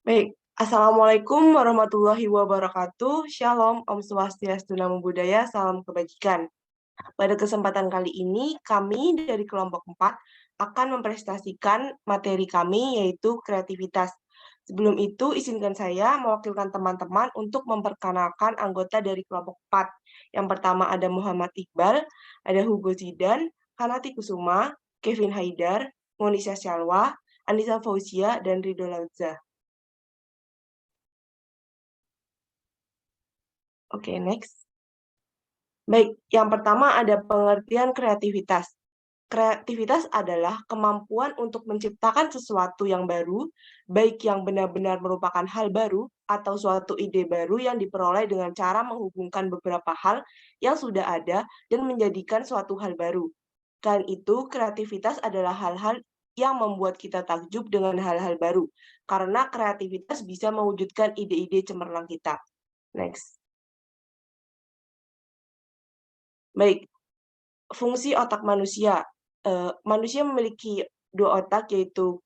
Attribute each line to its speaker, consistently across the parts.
Speaker 1: Baik, Assalamualaikum warahmatullahi wabarakatuh. Shalom, Om Swastiastu, Namo Buddhaya, salam kebajikan. Pada kesempatan kali ini, kami dari kelompok 4 akan mempresentasikan materi kami, yaitu kreativitas. Sebelum itu, izinkan saya mewakilkan teman-teman untuk memperkenalkan anggota dari kelompok 4. Yang pertama ada Muhammad Iqbal, ada Hugo Zidan, Hanati Kusuma, Kevin Haidar, Monisa Syalwa, Anissa Fauzia, dan Ridho Lauza. Oke, next. Baik, yang pertama ada pengertian kreativitas. Kreativitas adalah kemampuan untuk menciptakan sesuatu yang baru, baik yang benar-benar merupakan hal baru atau suatu ide baru yang diperoleh dengan cara menghubungkan beberapa hal yang sudah ada dan menjadikan suatu hal baru. Selain itu, kreativitas adalah hal-hal yang membuat kita takjub dengan hal-hal baru, karena kreativitas bisa mewujudkan ide-ide cemerlang kita. Next. Baik, fungsi otak manusia. Manusia memiliki dua otak, yaitu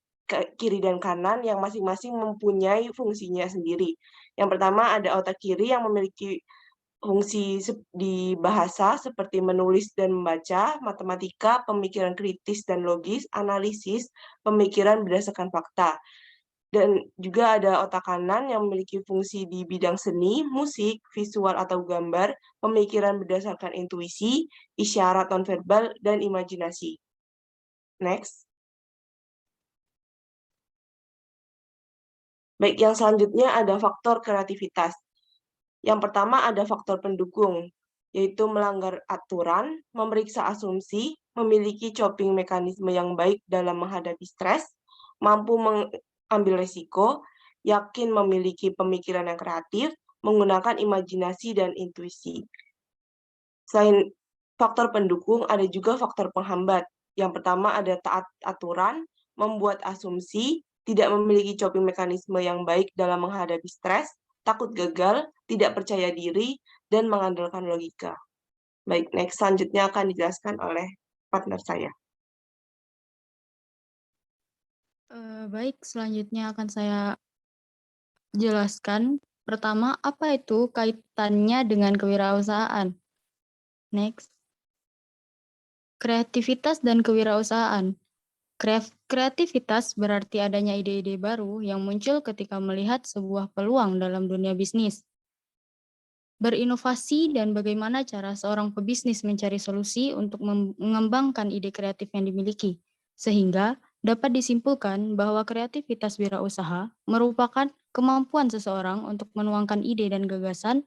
Speaker 1: kiri dan kanan, yang masing-masing mempunyai fungsinya sendiri. Yang pertama ada otak kiri yang memiliki fungsi di bahasa seperti menulis dan membaca, matematika, pemikiran kritis dan logis, analisis, pemikiran berdasarkan fakta. Dan juga ada otak kanan yang memiliki fungsi di bidang seni, musik, visual atau gambar, pemikiran berdasarkan intuisi, isyarat nonverbal, dan imajinasi. Next. Baik, yang selanjutnya ada faktor kreativitas. Yang pertama ada faktor pendukung, yaitu melanggar aturan, memeriksa asumsi, memiliki coping mekanisme yang baik dalam menghadapi stres, mampu mengambil risiko, yakin memiliki pemikiran yang kreatif, menggunakan imajinasi dan intuisi. Selain faktor pendukung, ada juga faktor penghambat. Yang pertama ada taat aturan, membuat asumsi, tidak memiliki coping mekanisme yang baik dalam menghadapi stres, takut gagal, tidak percaya diri, dan mengandalkan logika. Baik, next. Selanjutnya akan dijelaskan oleh partner saya.
Speaker 2: Baik, selanjutnya akan saya jelaskan. Pertama, apa itu kaitannya dengan kewirausahaan? Next. Kreativitas dan kewirausahaan. Kreativitas berarti adanya ide-ide baru yang muncul ketika melihat sebuah peluang dalam dunia bisnis. Berinovasi dan bagaimana cara seorang pebisnis mencari solusi untuk mengembangkan ide kreatif yang dimiliki, sehingga dapat disimpulkan bahwa kreativitas wirausaha merupakan kemampuan seseorang untuk menuangkan ide dan gagasan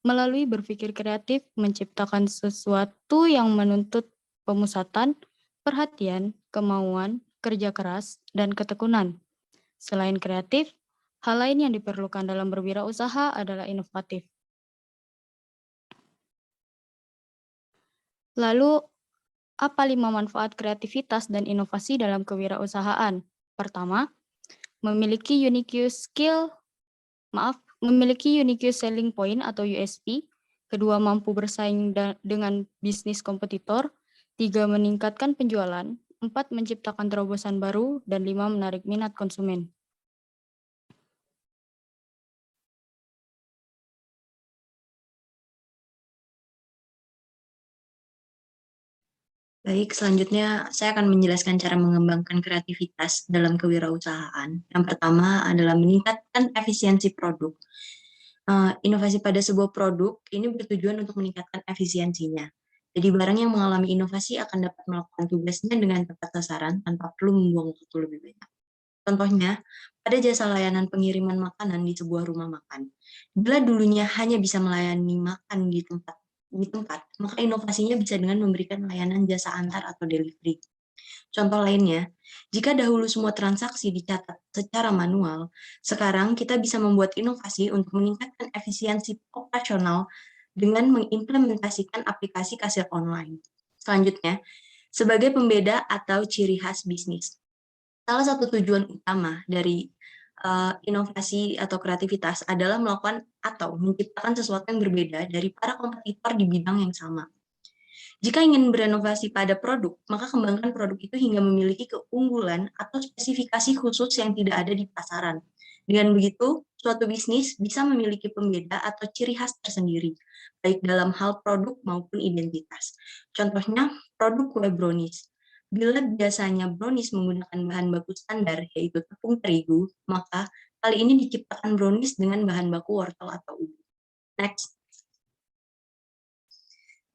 Speaker 2: melalui berpikir kreatif, menciptakan sesuatu yang menuntut pemusatan, perhatian, kemauan, kerja keras, dan ketekunan. Selain kreatif, hal lain yang diperlukan dalam berwirausaha adalah inovatif. Lalu, apa 5 manfaat kreativitas dan inovasi dalam kewirausahaan? Pertama, memiliki unique selling point atau USP. Kedua, mampu bersaing dengan bisnis kompetitor. 3, meningkatkan penjualan. 4, menciptakan terobosan baru. Dan 5, menarik minat konsumen.
Speaker 3: Baik, selanjutnya saya akan menjelaskan cara mengembangkan kreativitas dalam kewirausahaan. Yang pertama adalah meningkatkan efisiensi produk. Inovasi pada sebuah produk ini bertujuan untuk meningkatkan efisiensinya. Jadi barang yang mengalami inovasi akan dapat melakukan tugasnya dengan tepat sasaran tanpa perlu membuang waktu lebih banyak. Contohnya, pada jasa layanan pengiriman makanan di sebuah rumah makan. Bila dulunya hanya bisa melayani makan di tempat, maka inovasinya bisa dengan memberikan layanan jasa antar atau delivery. Contoh lainnya, jika dahulu semua transaksi dicatat secara manual, sekarang kita bisa membuat inovasi untuk meningkatkan efisiensi operasional dengan mengimplementasikan aplikasi kasir online. Selanjutnya, sebagai pembeda atau ciri khas bisnis. Salah satu tujuan utama dari inovasi atau kreativitas adalah melakukan atau menciptakan sesuatu yang berbeda dari para kompetitor di bidang yang sama. Jika ingin berinovasi pada produk, maka kembangkan produk itu hingga memiliki keunggulan atau spesifikasi khusus yang tidak ada di pasaran. Dengan begitu, suatu bisnis bisa memiliki pembeda atau ciri khas tersendiri, baik dalam hal produk maupun identitas. Contohnya, produk kue brownies. Bila biasanya brownies menggunakan bahan baku standar, yaitu tepung terigu, maka kali ini diciptakan brownies dengan bahan baku wortel atau ubi. Next.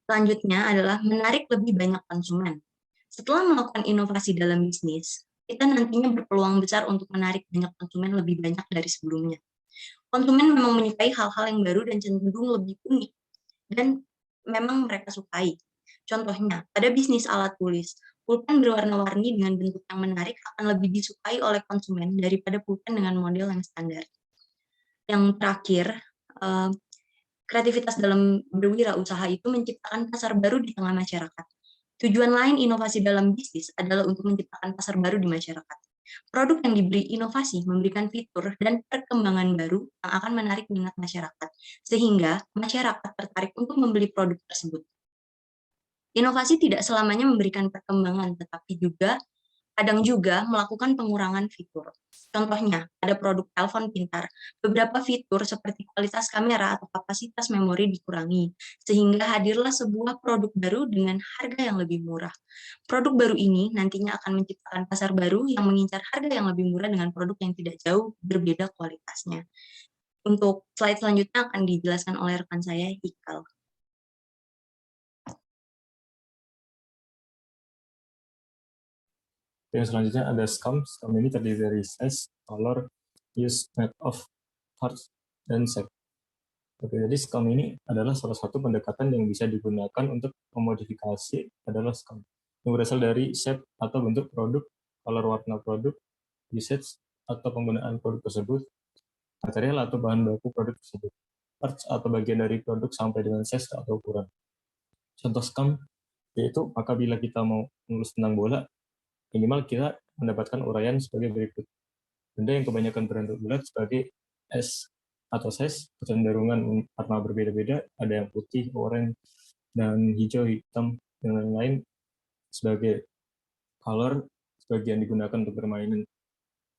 Speaker 3: Selanjutnya adalah menarik lebih banyak konsumen. Setelah melakukan inovasi dalam bisnis, kita nantinya berpeluang besar untuk menarik banyak konsumen lebih banyak dari sebelumnya. Konsumen memang menyukai hal-hal yang baru dan cenderung lebih unik, dan memang mereka sukai. Contohnya, pada bisnis alat tulis, pulpen berwarna-warni dengan bentuk yang menarik akan lebih disukai oleh konsumen daripada pulpen dengan model yang standar. Yang terakhir, kreativitas dalam berwirausaha itu menciptakan pasar baru di tengah masyarakat. Tujuan lain inovasi dalam bisnis adalah untuk menciptakan pasar baru di masyarakat. Produk yang diberi inovasi memberikan fitur dan perkembangan baru yang akan menarik minat masyarakat, sehingga masyarakat tertarik untuk membeli produk tersebut. Inovasi tidak selamanya memberikan perkembangan, tetapi kadang juga melakukan pengurangan fitur. Contohnya, ada produk telepon pintar, beberapa fitur seperti kualitas kamera atau kapasitas memori dikurangi, sehingga hadirlah sebuah produk baru dengan harga yang lebih murah. Produk baru ini nantinya akan menciptakan pasar baru yang mengincar harga yang lebih murah dengan produk yang tidak jauh berbeda kualitasnya. Untuk slide selanjutnya akan dijelaskan oleh rekan saya, Ikal.
Speaker 4: Yang selanjutnya ada scum. Scum ini terdiri dari size, color, use, method of, parts, dan shape. Oke, jadi scum ini adalah salah satu pendekatan yang bisa digunakan untuk memodifikasi adalah scum. Yang berasal dari shape atau bentuk produk, color warna produk, usage atau penggunaan produk tersebut, material atau bahan baku produk tersebut, parts atau bagian dari produk sampai dengan size atau ukuran. Contoh scum yaitu apabila kita mau menulis tentang bola, minimal kita mendapatkan uraian sebagai berikut. Benda yang kebanyakan berbentuk bulat sebagai S atau size, kecenderungan warna berbeda-beda, ada yang putih, oranye, dan hijau, hitam, dan lain-lain sebagai color, sebagian digunakan untuk bermain,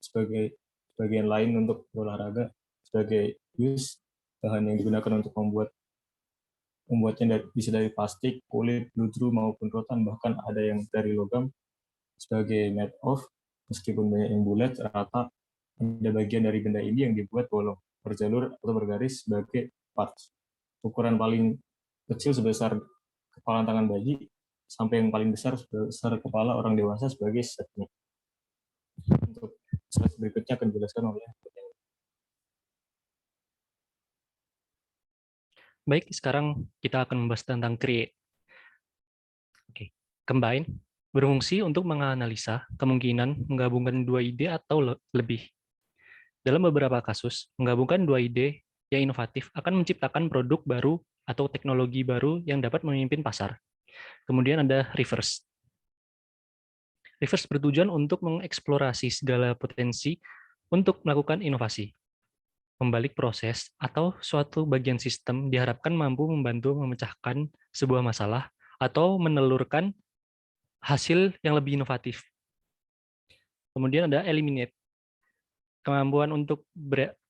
Speaker 4: sebagian lain untuk berolahraga, sebagai use, bahan yang digunakan untuk membuatnya bisa dari plastik, kulit, ludru, maupun rotan, bahkan ada yang dari logam, sebagai made of, meskipun banyak yang bulat, rata, ada bagian dari benda ini yang dibuat bolong, berjalur atau bergaris sebagai parts. Ukuran paling kecil sebesar kepala tangan bayi, sampai yang paling besar sebesar kepala orang dewasa sebagai setnya. Untuk slide berikutnya akan dijelaskan oleh
Speaker 5: Baik, sekarang kita akan membahas tentang create. Oke, combine berfungsi untuk menganalisa kemungkinan menggabungkan dua ide atau lebih. Dalam beberapa kasus, menggabungkan dua ide yang inovatif akan menciptakan produk baru atau teknologi baru yang dapat memimpin pasar. Kemudian ada reverse. Reverse bertujuan untuk mengeksplorasi segala potensi untuk melakukan inovasi. Membalik proses atau suatu bagian sistem diharapkan mampu membantu memecahkan sebuah masalah atau menelurkan hasil yang lebih inovatif. Kemudian ada eliminate. Kemampuan untuk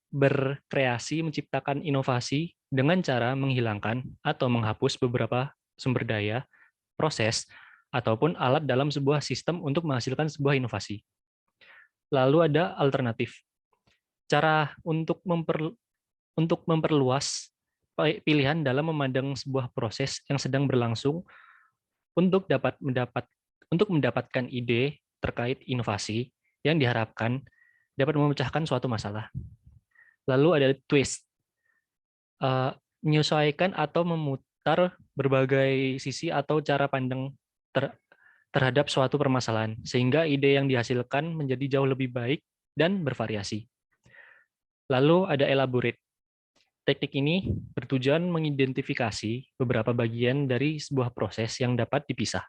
Speaker 5: berkreasi menciptakan inovasi dengan cara menghilangkan atau menghapus beberapa sumber daya, proses, ataupun alat dalam sebuah sistem untuk menghasilkan sebuah inovasi. Lalu ada alternatif. Cara untuk memperluas pilihan dalam memandang sebuah proses yang sedang berlangsung untuk mendapatkan ide terkait inovasi yang diharapkan dapat memecahkan suatu masalah. Lalu ada twist. Menyesuaikan atau memutar berbagai sisi atau cara pandang terhadap suatu permasalahan, sehingga ide yang dihasilkan menjadi jauh lebih baik dan bervariasi. Lalu ada elaborate. Teknik ini bertujuan mengidentifikasi beberapa bagian dari sebuah proses yang dapat dipisah,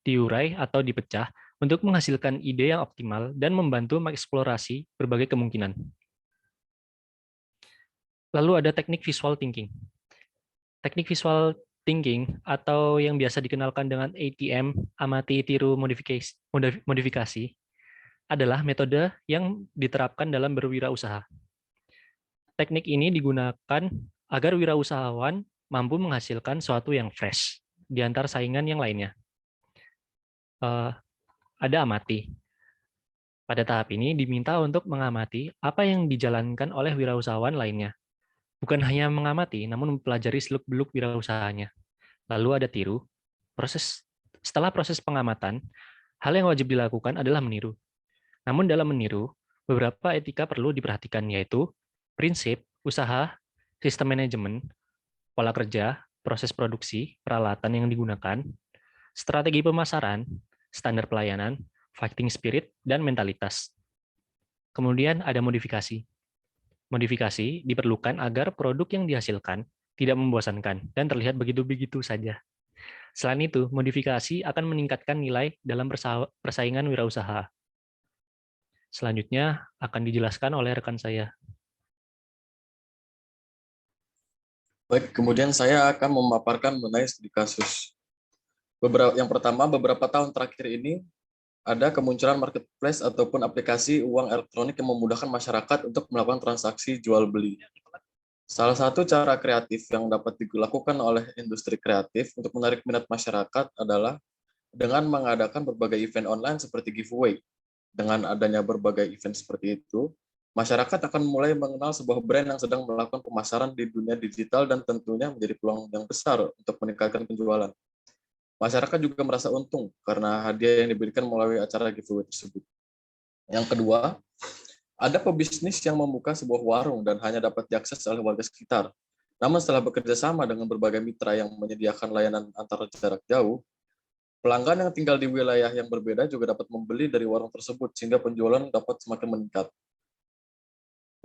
Speaker 5: diurai atau dipecah untuk menghasilkan ide yang optimal dan membantu mengeksplorasi berbagai kemungkinan. Lalu ada teknik visual thinking. Teknik visual thinking atau yang biasa dikenalkan dengan ATM, amati, tiru, modifikasi, adalah metode yang diterapkan dalam berwirausaha. Teknik ini digunakan agar wirausahawan mampu menghasilkan sesuatu yang fresh di antara saingan yang lainnya. Ada amati. Pada tahap ini diminta untuk mengamati apa yang dijalankan oleh wirausahawan lainnya. Bukan hanya mengamati, namun mempelajari seluk-beluk wirausahanya. Lalu ada tiru. Setelah proses pengamatan, hal yang wajib dilakukan adalah meniru. Namun dalam meniru, beberapa etika perlu diperhatikan, yaitu prinsip, usaha, sistem manajemen, pola kerja, proses produksi, peralatan yang digunakan, strategi pemasaran, standar pelayanan, fighting spirit, dan mentalitas. Kemudian ada modifikasi. Modifikasi diperlukan agar produk yang dihasilkan tidak membosankan dan terlihat begitu-begitu saja. Selain itu, modifikasi akan meningkatkan nilai dalam persaingan wirausaha. Selanjutnya akan dijelaskan oleh rekan saya.
Speaker 6: Baik, kemudian saya akan memaparkan mengenai studi kasus. Yang pertama, beberapa tahun terakhir ini ada kemunculan marketplace ataupun aplikasi uang elektronik yang memudahkan masyarakat untuk melakukan transaksi jual beli. Salah satu cara kreatif yang dapat dilakukan oleh industri kreatif untuk menarik minat masyarakat adalah dengan mengadakan berbagai event online seperti giveaway. Dengan adanya berbagai event seperti itu, masyarakat akan mulai mengenal sebuah brand yang sedang melakukan pemasaran di dunia digital dan tentunya menjadi peluang yang besar untuk meningkatkan penjualan. Masyarakat juga merasa untung karena hadiah yang diberikan melalui acara giveaway tersebut. Yang kedua, ada pebisnis yang membuka sebuah warung dan hanya dapat diakses oleh warga sekitar. Namun setelah bekerja sama dengan berbagai mitra yang menyediakan layanan antar jarak jauh, pelanggan yang tinggal di wilayah yang berbeda juga dapat membeli dari warung tersebut sehingga penjualan dapat semakin meningkat.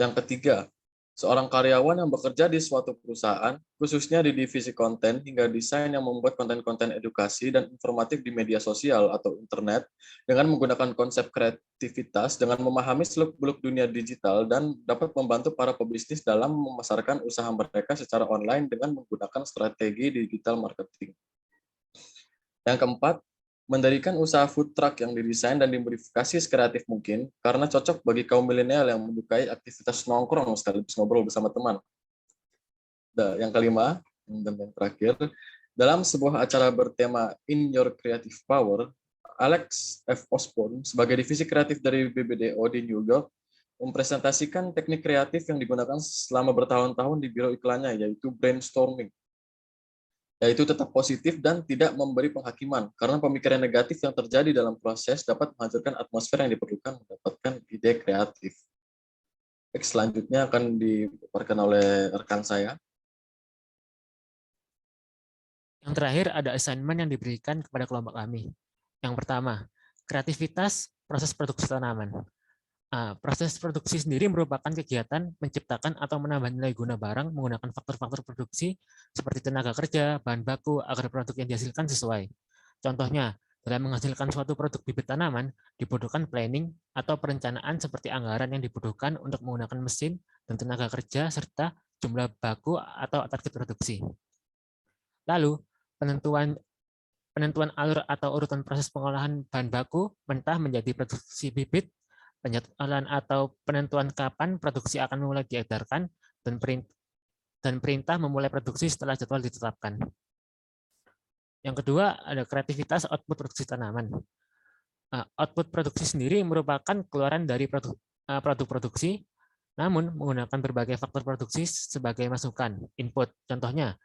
Speaker 6: Yang ketiga, seorang karyawan yang bekerja di suatu perusahaan, khususnya di divisi konten hingga desain yang membuat konten-konten edukasi dan informatif di media sosial atau internet dengan menggunakan konsep kreativitas dengan memahami seluk-beluk dunia digital dan dapat membantu para pebisnis dalam memasarkan usaha mereka secara online dengan menggunakan strategi digital marketing. Yang keempat, mendirikan usaha food truck yang didesain dan dimodifikasi sekreatif mungkin karena cocok bagi kaum milenial yang menyukai aktivitas nongkrong sekaligus ngobrol bersama teman. Dan yang kelima, dan yang terakhir, dalam sebuah acara bertema In Your Creative Power, Alex F. Osborne sebagai divisi kreatif dari BBDO di New York mempresentasikan teknik kreatif yang digunakan selama bertahun-tahun di biro iklannya, yaitu brainstorming. Yaitu tetap positif dan tidak memberi penghakiman, karena pemikiran negatif yang terjadi dalam proses dapat menghancurkan atmosfer yang diperlukan mendapatkan ide kreatif. Selanjutnya akan dipaparkan oleh rekan saya.
Speaker 7: Yang terakhir ada assignment yang diberikan kepada kelompok kami. Yang pertama, kreativitas proses produksi tanaman. Proses produksi sendiri merupakan kegiatan menciptakan atau menambah nilai guna barang menggunakan faktor-faktor produksi seperti tenaga kerja, bahan baku, agar produk yang dihasilkan sesuai. Contohnya, dalam menghasilkan suatu produk bibit tanaman, dibutuhkan planning atau perencanaan seperti anggaran yang dibutuhkan untuk menggunakan mesin dan tenaga kerja serta jumlah baku atau target produksi. Lalu, penentuan alur atau urutan proses pengolahan bahan baku mentah menjadi produksi bibit, penjadwalan atau penentuan kapan produksi akan mulai diedarkan, dan perintah memulai produksi setelah jadwal ditetapkan. Yang kedua, ada kreativitas output produksi tanaman. Output produksi sendiri merupakan keluaran dari produk produksi, namun menggunakan berbagai faktor produksi sebagai masukan, input. Contohnya,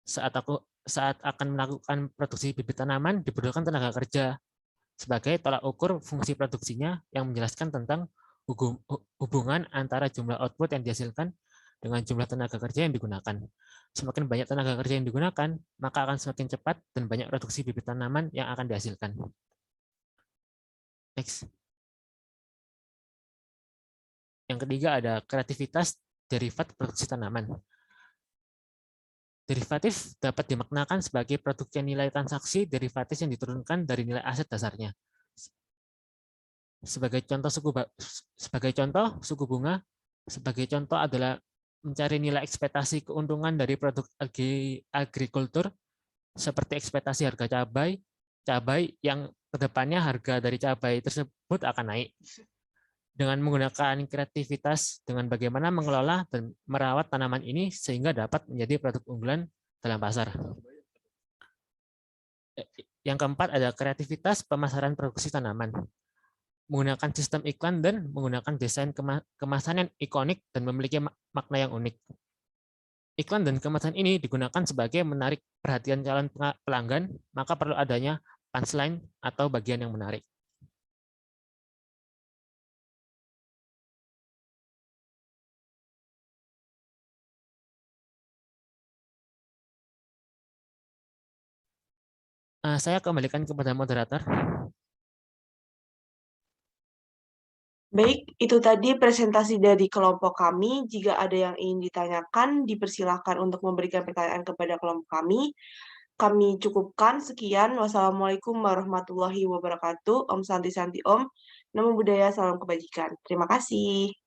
Speaker 7: saat akan melakukan produksi bibit tanaman, dibutuhkan tenaga kerja sebagai tolak ukur fungsi produksinya yang menjelaskan tentang hubungan antara jumlah output yang dihasilkan dengan jumlah tenaga kerja yang digunakan. Semakin banyak tenaga kerja yang digunakan, maka akan semakin cepat dan banyak produksi bibit tanaman yang akan dihasilkan. Next. Yang ketiga ada kreativitas derivat produksi tanaman. Derivatif dapat dimaknakan sebagai produknya nilai transaksi derivatif yang diturunkan dari nilai aset dasarnya. Sebagai contoh suku bunga, sebagai contoh adalah mencari nilai ekspektasi keuntungan dari produk agrikultur seperti ekspektasi harga cabai yang kedepannya harga dari cabai tersebut akan naik. dengan menggunakan kreativitas dengan bagaimana mengelola dan merawat tanaman ini sehingga dapat menjadi produk unggulan dalam pasar. Yang keempat ada kreativitas pemasaran produksi tanaman. Menggunakan sistem iklan dan menggunakan desain kemasan yang ikonik dan memiliki makna yang unik. Iklan dan kemasan ini digunakan sebagai menarik perhatian calon pelanggan, maka perlu adanya punchline atau bagian yang menarik. Saya kembalikan kepada moderator.
Speaker 1: Baik, itu tadi presentasi dari kelompok kami. Jika ada yang ingin ditanyakan, dipersilahkan untuk memberikan pertanyaan kepada kelompok kami. Kami cukupkan. Sekian. Wassalamualaikum warahmatullahi wabarakatuh. Om Santi Santi Om. Namo Buddhaya, salam kebajikan. Terima kasih.